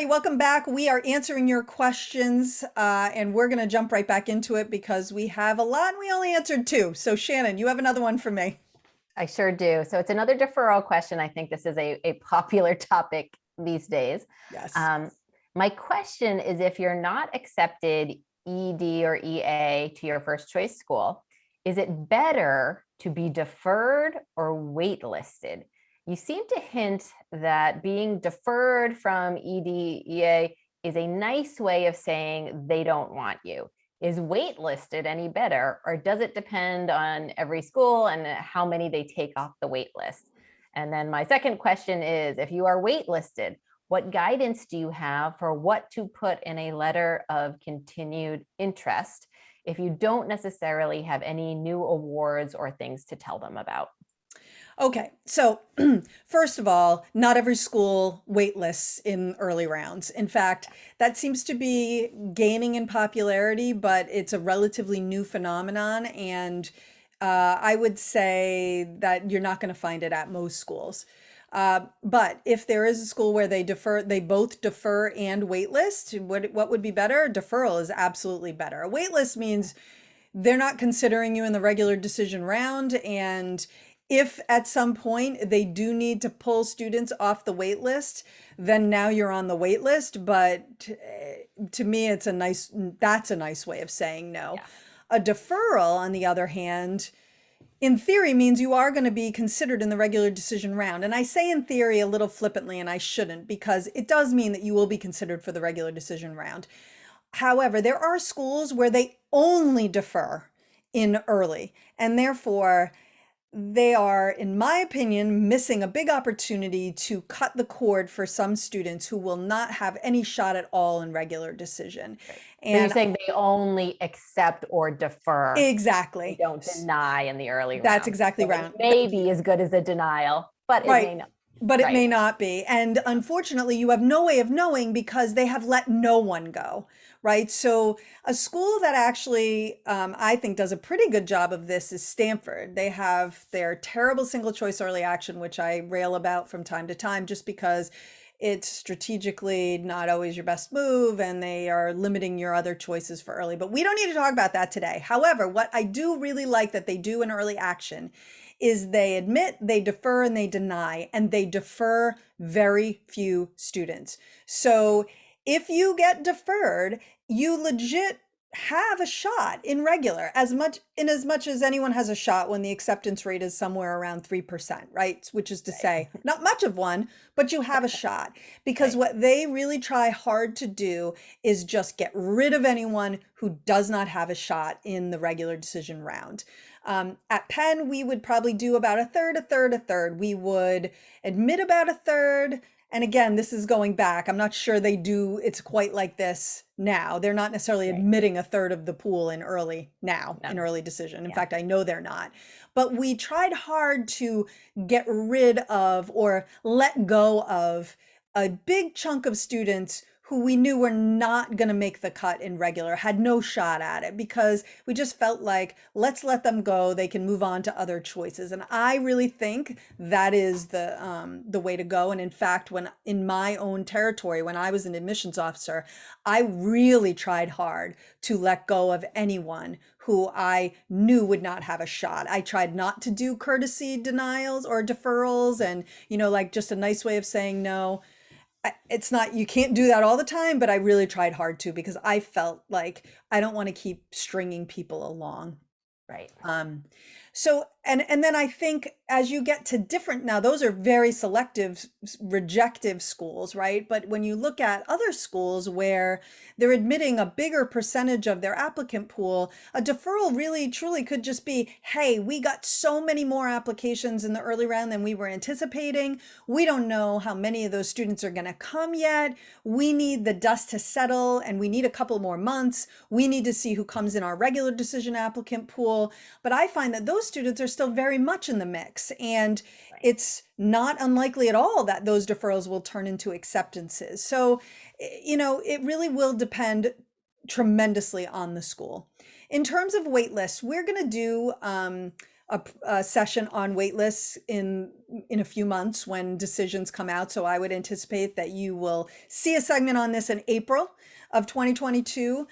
Welcome back. We are answering your questions, and we're going to jump right back into it because we have a lot and we only answered two. So Shannon, you have another one for me. I sure do. So it's another deferral question. I think this is a popular topic these days. Yes. Um, my question is, if you're not accepted ED or EA to your first choice school, is it better to be deferred or waitlisted? You seem to hint that being deferred from ED, EA is a nice way of saying they don't want you. Is waitlisted any better, or does it depend on every school and how many they take off the wait list? And then my second question is, if you are waitlisted, what guidance do you have for what to put in a letter of continued interest if you don't necessarily have any new awards or things to tell them about? Okay, so first of all, not every school waitlists in early rounds. In fact, that seems to be gaining in popularity, but it's a relatively new phenomenon. And I would say that you're not going to find it at most schools. But if there is a school where they both defer and waitlist, what would be better? Deferral is absolutely better. A waitlist means they're not considering you in the regular decision round, and if at some point they do need to pull students off the wait list, then now you're on the wait list. But to me, that's a nice way of saying no. Yeah. A deferral, on the other hand, in theory means you are going to be considered in the regular decision round. And I say in theory a little flippantly, and I shouldn't, because it does mean that you will be considered for the regular decision round. However, there are schools where they only defer in early, and therefore they are, in my opinion, missing a big opportunity to cut the cord for some students who will not have any shot at all in regular decision. Right. So you're And saying they only accept or defer. They exactly, don't deny in the early that's rounds. exactly So right. it may be as good as a denial, but it may Right. not. But it Right. may not be. And unfortunately, you have no way of knowing because they have let no one go, right? So, a school that actually, I think, does a pretty good job of this is Stanford. They have their terrible single choice early action, which I rail about from time to time just because it's strategically not always your best move and they are limiting your other choices for early. But we don't need to talk about that today. However, what I do really like that they do in early action is they admit, they defer, and they deny, and they defer very few students. So if you get deferred, you legit have a shot in regular as much as anyone has a shot when the acceptance rate is somewhere around 3%, right? Which is to say, not much of one, but you have a shot. Because Right. what they really try hard to do is just get rid of anyone who does not have a shot in the regular decision round. At Penn, we would probably do about a third, a third, a third. We would admit about a third. And again, this is going back. I'm not sure it's quite like this now. They're not necessarily Right. admitting a third of the pool in early No. decision. In Yeah. fact, I know they're not. But we tried hard to get rid of or let go of a big chunk of students who we knew were not going to make the cut in regular, had no shot at it because we just felt like, let's let them go. They can move on to other choices. And I really think that is the way to go. And in fact, when in my own territory, when I was an admissions officer, I really tried hard to let go of anyone who I knew would not have a shot. I tried not to do courtesy denials or deferrals and, like just a nice way of saying no. It's not, you can't do that all the time, but I really tried hard to because I felt like I don't want to keep stringing people along. Right. Um, so, and then I think as you get to different, now those are very selective, rejective schools, right? But when you look at other schools where they're admitting a bigger percentage of their applicant pool, a deferral really truly could just be, hey, we got so many more applications in the early round than we were anticipating. We don't know how many of those students are going to come yet. We need the dust to settle and we need a couple more months. We need to see who comes in our regular decision applicant pool. But I find that those students are still very much in the mix. And Right. it's not unlikely at all that those deferrals will turn into acceptances. So, it really will depend tremendously on the school. In terms of wait lists, we're going to do a session on waitlists in a few months when decisions come out. So I would anticipate that you will see a segment on this in April of 2022.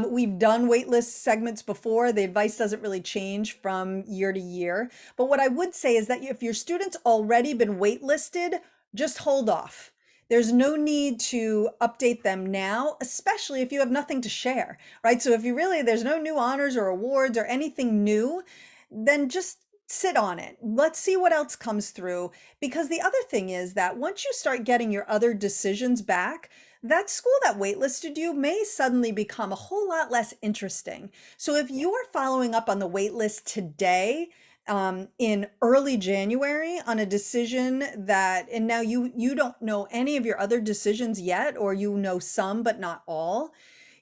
We've done waitlist segments before. The advice doesn't really change from year to year. But what I would say is that if your student's already been waitlisted, just hold off. There's no need to update them now, especially if you have nothing to share, right? So if you really, there's no new honors or awards or anything new, then just sit on it. Let's see what else comes through. Because the other thing is that once you start getting your other decisions back, that school that waitlisted you may suddenly become a whole lot less interesting. So if you're following up on the waitlist today, in early January on a decision that, and now you don't know any of your other decisions yet, or you know some but not all,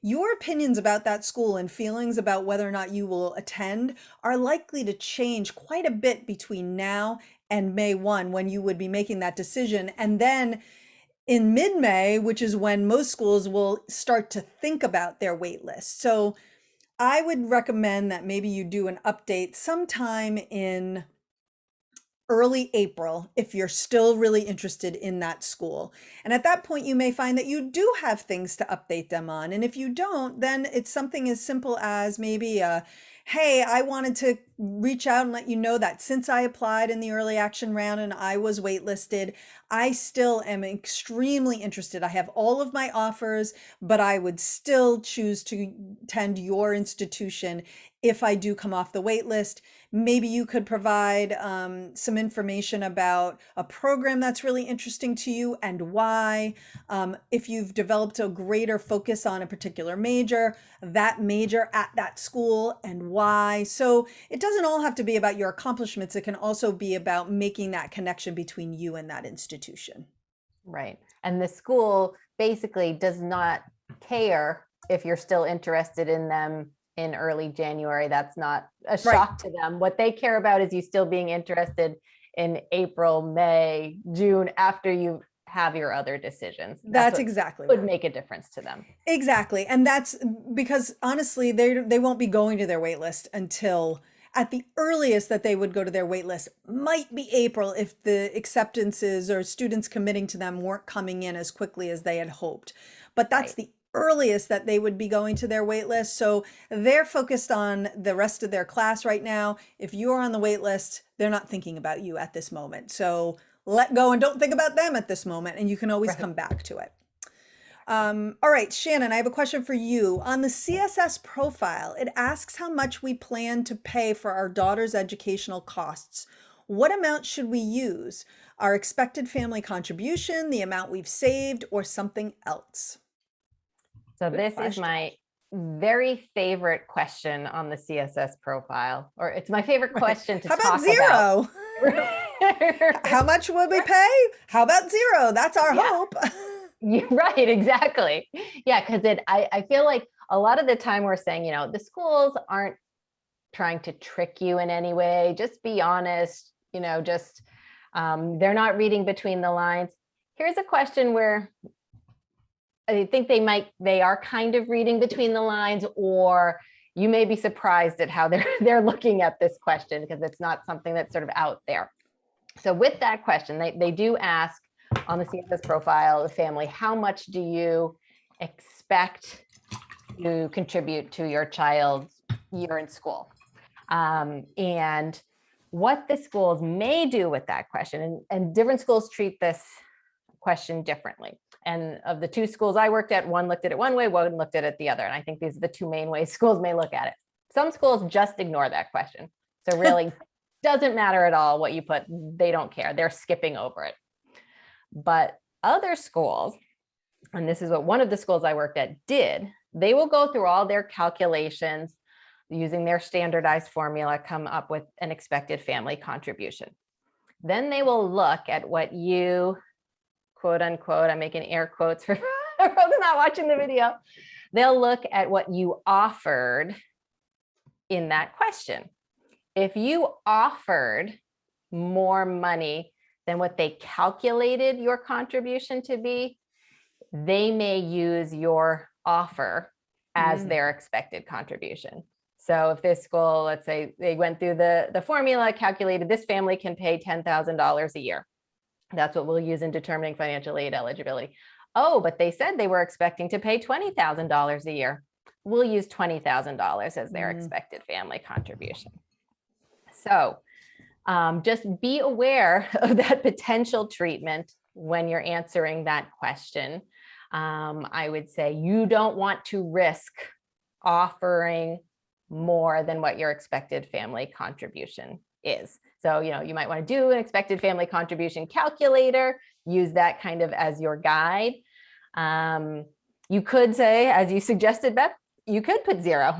your opinions about that school and feelings about whether or not you will attend are likely to change quite a bit between now and May 1, when you would be making that decision. And then in mid-May, which is when most schools will start to think about their wait list. So I would recommend that maybe you do an update sometime in early April if you're still really interested in that school. And at that point, you may find that you do have things to update them on. And if you don't, then it's something as simple as maybe hey, I wanted to reach out and let you know that since I applied in the early action round and I was waitlisted, I still am extremely interested. I have all of my offers, but I would still choose to attend your institution if I do come off the wait list. Maybe you could provide some information about a program that's really interesting to you and why. If you've developed a greater focus on a particular major, that major at that school and why. So it doesn't all have to be about your accomplishments. It can also be about making that connection between you and that institution. Right. And the school basically does not care if you're still interested in them in early January. That's not a shock to them. What they care about is you still being interested in April, May, June, after you have your other decisions. That's exactly would make a difference to them. Exactly. And that's because honestly, they won't be going to their wait list until at the earliest that they would go to their wait list might be April if the acceptances or students committing to them weren't coming in as quickly as they had hoped. But that's the earliest that they would be going to their wait list. So they're focused on the rest of their class right now. If you're on the wait list, they're not thinking about you at this moment. So let go and don't think about them at this moment, and you can always come back to it. All right, Shannon, I have a question for you. On the CSS profile, it asks how much we plan to pay for our daughter's educational costs. What amount should we use? Our expected family contribution, the amount we've saved, or something else? So this is my very favorite question on the CSS profile, or it's my favorite question to talk about. How about zero? How much would we pay? How about zero? That's our hope. You're right, exactly. Yeah, because I feel like a lot of the time we're saying, the schools aren't trying to trick you in any way. Just be honest, just they're not reading between the lines. Here's a question where I think they are kind of reading between the lines, or you may be surprised at how they're looking at this question because it's not something that's sort of out there. So with that question, they do ask on the CSS profile of the family, how much do you expect to contribute to your child's year in school? And what the schools may do with that question, and different schools treat this question differently. And of the two schools I worked at, one looked at it one way, one looked at it the other. And I think these are the two main ways schools may look at it. Some schools just ignore that question. So really doesn't matter at all what you put. They don't care. They're skipping over it. But other schools, and this is what one of the schools I worked at did, they will go through all their calculations using their standardized formula, come up with an expected family contribution. Then they will look at what you, quote unquote, I'm making air quotes for folks not watching the video. They'll look at what you offered in that question. If you offered more money than what they calculated your contribution to be, they may use your offer as their expected contribution. So if this school, let's say they went through the formula, calculated this family can pay $10,000 a year. That's what we'll use in determining financial aid eligibility. Oh, but they said they were expecting to pay $20,000 a year. We'll use $20,000 as their expected family contribution. So just be aware of that potential treatment when you're answering that question. I would say you don't want to risk offering more than what your expected family contribution is. So, you might want to do an expected family contribution calculator, use that kind of as your guide. You could say, as you suggested, Beth, you could put zero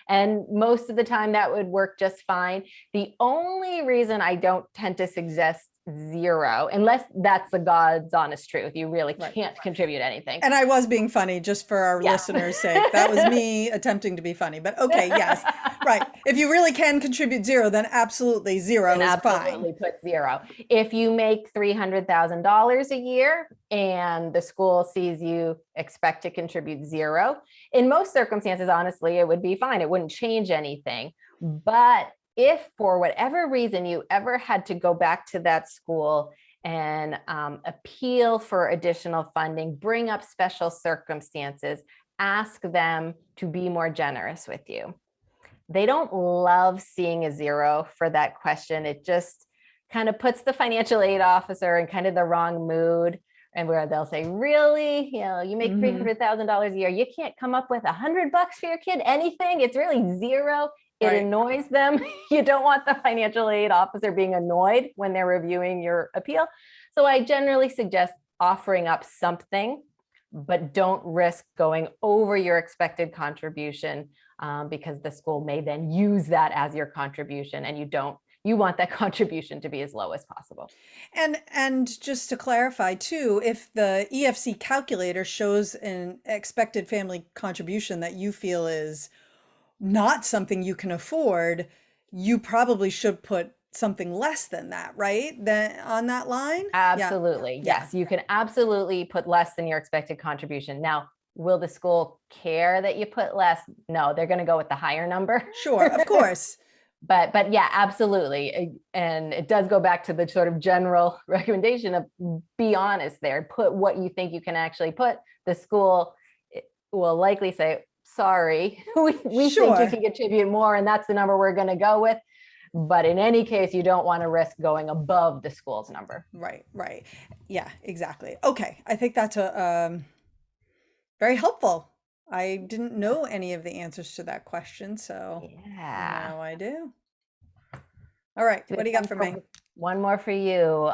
and most of the time that would work just fine. The only reason I don't tend to suggest zero, unless that's the God's honest truth, you really can't contribute anything. And I was being funny just for our listeners' sake. That was me attempting to be funny, but okay, yes, right. If you really can contribute zero, then absolutely zero is fine. Absolutely put zero. If you make $300,000 a year and the school sees you expect to contribute zero, in most circumstances, honestly, it would be fine. It wouldn't change anything. But if for whatever reason you ever had to go back to that school and appeal for additional funding, bring up special circumstances, ask them to be more generous with you. They don't love seeing a zero for that question. It just kind of puts the financial aid officer in kind of the wrong mood, and where they'll say, really, you make $300,000 a year, you can't come up with $100 for your kid, anything? It's really zero. It annoys them. You don't want the financial aid officer being annoyed when they're reviewing your appeal. So I generally suggest offering up something, but don't risk going over your expected contribution, because the school may then use that as your contribution, and you want that contribution to be as low as possible. And just to clarify too, if the EFC calculator shows an expected family contribution that you feel is not something you can afford, you probably should put something less than that, right? Then on that line? Absolutely. Yes, you can absolutely put less than your expected contribution. Now, will the school care that you put less? No, they're going to go with the higher number. Sure, of course. But yeah, absolutely. And it does go back to the sort of general recommendation of be honest there, put what you think you can actually put. The school will likely say, sorry, we think you can contribute more, and that's the number we're going to go with. But in any case, you don't want to risk going above the school's number. Right. Yeah, exactly. Okay. I think that's very helpful. I didn't know any of the answers to that question, so now I do. All right. What do you got for me? One more for you,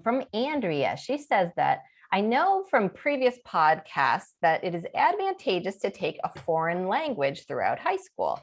from Andrea. She says that, I know from previous podcasts that it is advantageous to take a foreign language throughout high school.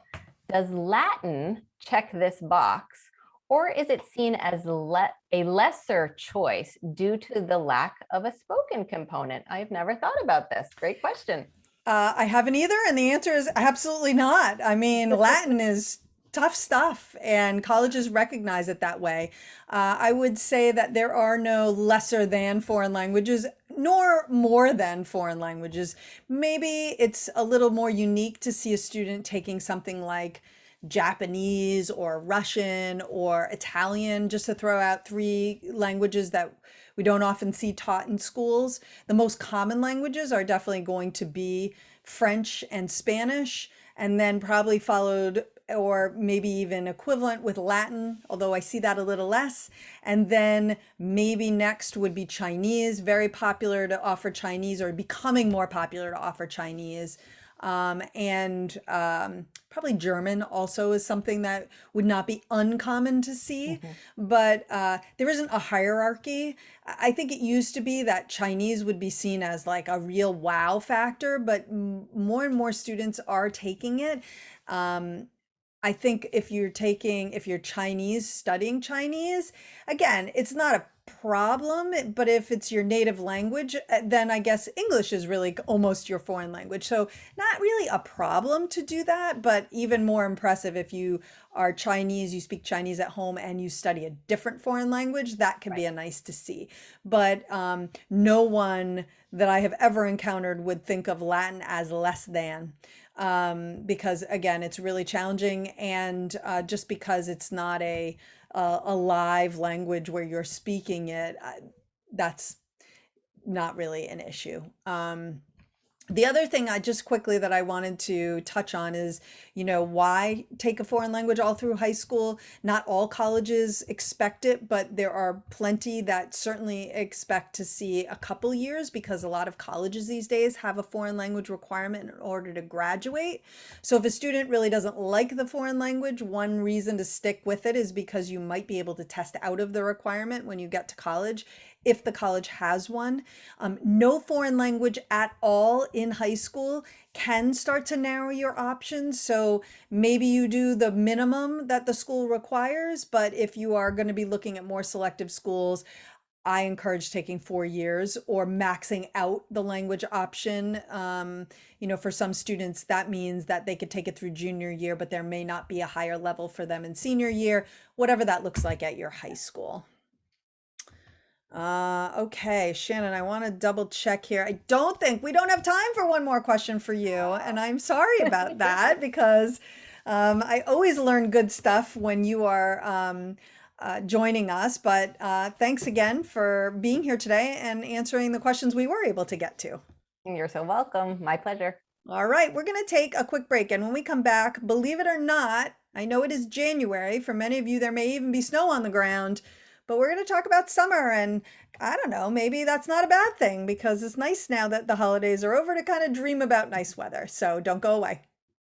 Does Latin check this box, or is it seen as a lesser choice due to the lack of a spoken component? I've never thought about this. Great question. I haven't either, and the answer is absolutely not. I mean, Latin is tough stuff, and colleges recognize it that way. I would say that there are no lesser than foreign languages, nor more than foreign languages. Maybe it's a little more unique to see a student taking something like Japanese or Russian or Italian, just to throw out three languages that we don't often see taught in schools. The most common languages are definitely going to be French and Spanish, and then probably followed, or maybe even equivalent, with Latin, although I see that a little less. And then maybe next would be Chinese, very popular to offer Chinese, or becoming more popular to offer Chinese. And probably German also is something that would not be uncommon to see, but there isn't a hierarchy. I think it used to be that Chinese would be seen as like a real wow factor, but more and more students are taking it. I think if you're Chinese, studying Chinese, again, it's not a problem, but if it's your native language, then I guess English is really almost your foreign language. So not really a problem to do that, but even more impressive if you are Chinese, you speak Chinese at home, and you study a different foreign language, that can be a nice to see. But no one that I have ever encountered would think of Latin as less than. because again, it's really challenging, and just because it's not a live language where you're speaking it, that's not really an issue. The other thing I just quickly that I wanted to touch on is, why take a foreign language all through high school? Not all colleges expect it, but there are plenty that certainly expect to see a couple years, because a lot of colleges these days have a foreign language requirement in order to graduate. So if a student really doesn't like the foreign language, one reason to stick with it is because you might be able to test out of the requirement when you get to college, if the college has one. No foreign language at all in high school can start to narrow your options. So maybe you do the minimum that the school requires, but if you are going to be looking at more selective schools, I encourage taking 4 years or maxing out the language option. For some students, that means that they could take it through junior year, but there may not be a higher level for them in senior year, whatever that looks like at your high school. Okay, Shannon, I want to double check here. I don't think we don't have time for one more question for you, and I'm sorry about that because I always learn good stuff when you are joining us. But thanks again for being here today and answering the questions we were able to get to. You're so welcome. My pleasure. All right, we're going to take a quick break, and when we come back, believe it or not, I know it is January. For many of you, there may even be snow on the ground. But we're going to talk about summer, and I don't know, maybe that's not a bad thing because it's nice now that the holidays are over to kind of dream about nice weather. So don't go away.